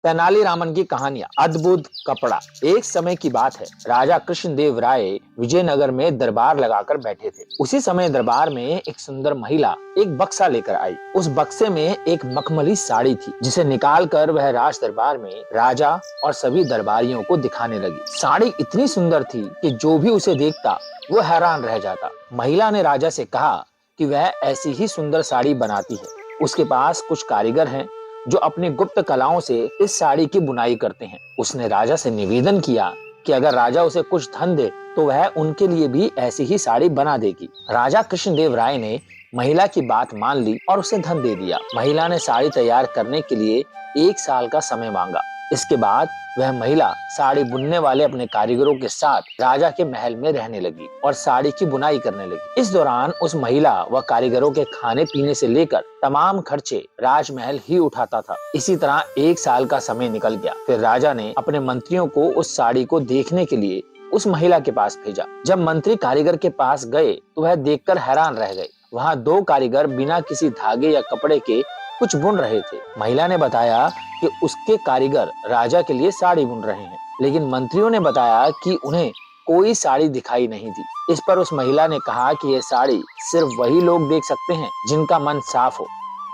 तेनालीरामन की कहानियां। अद्भुत कपड़ा। एक समय की बात है, राजा कृष्णदेव राय विजयनगर में दरबार लगाकर बैठे थे। उसी समय दरबार में एक सुंदर महिला एक बक्सा लेकर आई। उस बक्से में एक मखमली साड़ी थी, जिसे निकालकर वह राज दरबार में राजा और सभी दरबारियों को दिखाने लगी। साड़ी इतनी सुंदर थी कि जो भी उसे देखता वो हैरान रह जाता। महिला ने राजा से कहा कि वह ऐसी ही सुंदर साड़ी बनाती है। उसके पास कुछ कारीगर हैं जो अपनी गुप्त कलाओं से इस साड़ी की बुनाई करते हैं। उसने राजा से निवेदन किया कि अगर राजा उसे कुछ धन दे तो वह उनके लिए भी ऐसी ही साड़ी बना देगी। राजा कृष्णदेव राय ने महिला की बात मान ली और उसे धन दे दिया। महिला ने साड़ी तैयार करने के लिए 1 साल का समय मांगा। इसके बाद वह महिला साड़ी बुनने वाले अपने कारीगरों के साथ राजा के महल में रहने लगी और साड़ी की बुनाई करने लगी। इस दौरान उस महिला व कारीगरों के खाने पीने से लेकर तमाम खर्चे राजमहल ही उठाता था। इसी तरह 1 साल का समय निकल गया। फिर राजा ने अपने मंत्रियों को उस साड़ी को देखने के लिए उस महिला के पास भेजा। जब मंत्री कारीगर के पास गए तो वह देखकर हैरान रह गए। वहाँ 2 कारीगर बिना किसी धागे या कपड़े के कुछ बुन रहे थे। महिला ने बताया कि उसके कारीगर राजा के लिए साड़ी बुन रहे हैं, लेकिन मंत्रियों ने बताया कि उन्हें कोई साड़ी दिखाई नहीं दी। इस पर उस महिला ने कहा कि यह साड़ी सिर्फ वही लोग देख सकते हैं जिनका मन साफ हो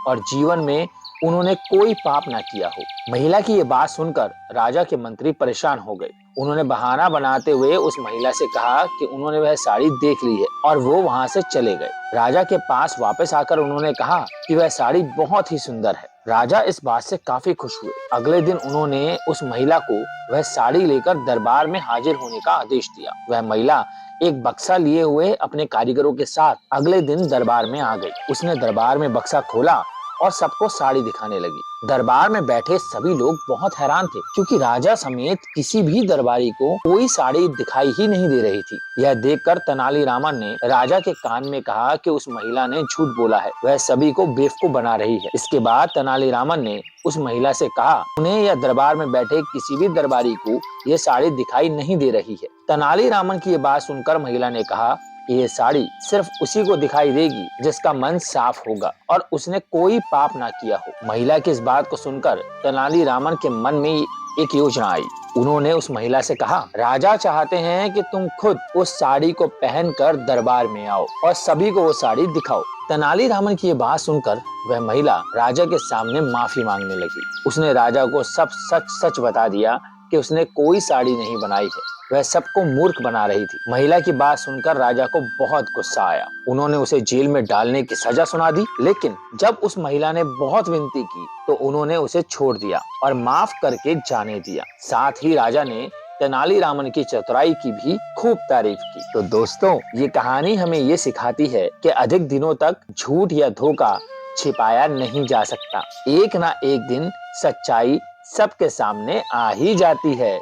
और जीवन में उन्होंने कोई पाप ना किया हो। महिला की ये बात सुनकर राजा के मंत्री परेशान हो गए। उन्होंने बहाना बनाते हुए उस महिला से कहा कि उन्होंने वह साड़ी देख ली है और वो वहाँ से चले गए। राजा के पास वापस आकर उन्होंने कहा कि वह साड़ी बहुत ही सुंदर है। राजा इस बात से काफी खुश हुए। अगले दिन उन्होंने उस महिला को वह साड़ी लेकर दरबार में हाजिर होने का आदेश दिया। वह महिला एक बक्सा लिए हुए अपने कारीगरों के साथ अगले दिन दरबार में आ गई। उसने दरबार में बक्सा खोला और सबको साड़ी दिखाने लगी। दरबार में बैठे सभी लोग बहुत हैरान थे, क्योंकि राजा समेत किसी भी दरबारी को कोई साड़ी दिखाई ही नहीं दे रही थी। यह देखकर तेनालीरामन ने राजा के कान में कहा कि उस महिला ने झूठ बोला है, वह सभी को बेवकूफ बना रही है। इसके बाद तेनालीरामन ने उस महिला से कहा उन्हें या दरबार में बैठे किसी भी दरबारी को यह साड़ी दिखाई नहीं दे रही है। तेनालीरामन की ये बात सुनकर महिला ने कहा कि ये साड़ी सिर्फ उसी को दिखाई देगी जिसका मन साफ होगा और उसने कोई पाप ना किया हो। महिला की इस बात को सुनकर तेनालीरामन के मन में एक योजना आई। उन्होंने उस महिला से कहा, राजा चाहते हैं कि तुम खुद उस साड़ी को पहनकर दरबार में आओ और सभी को वो साड़ी दिखाओ। तेनालीरामन की ये बात सुनकर वह महिला राजा के सामने माफी मांगने लगी। उसने राजा को सब सच सच बता दिया कि उसने कोई साड़ी नहीं बनाई है, वह सबको मूर्ख बना रही थी। महिला की बात सुनकर राजा को बहुत गुस्सा आया। उन्होंने उसे जेल में डालने की सजा सुना दी, लेकिन जब उस महिला ने बहुत विनती की तो उन्होंने उसे छोड़ दिया और माफ करके जाने दिया। साथ ही राजा ने तेनालीरामन की चतुराई की भी खूब तारीफ की। तो दोस्तों, ये कहानी हमें ये सिखाती है कि अधिक दिनों तक झूठ या धोखा छिपाया नहीं जा सकता। एक ना एक दिन सच्चाई सबके सामने आ ही जाती है।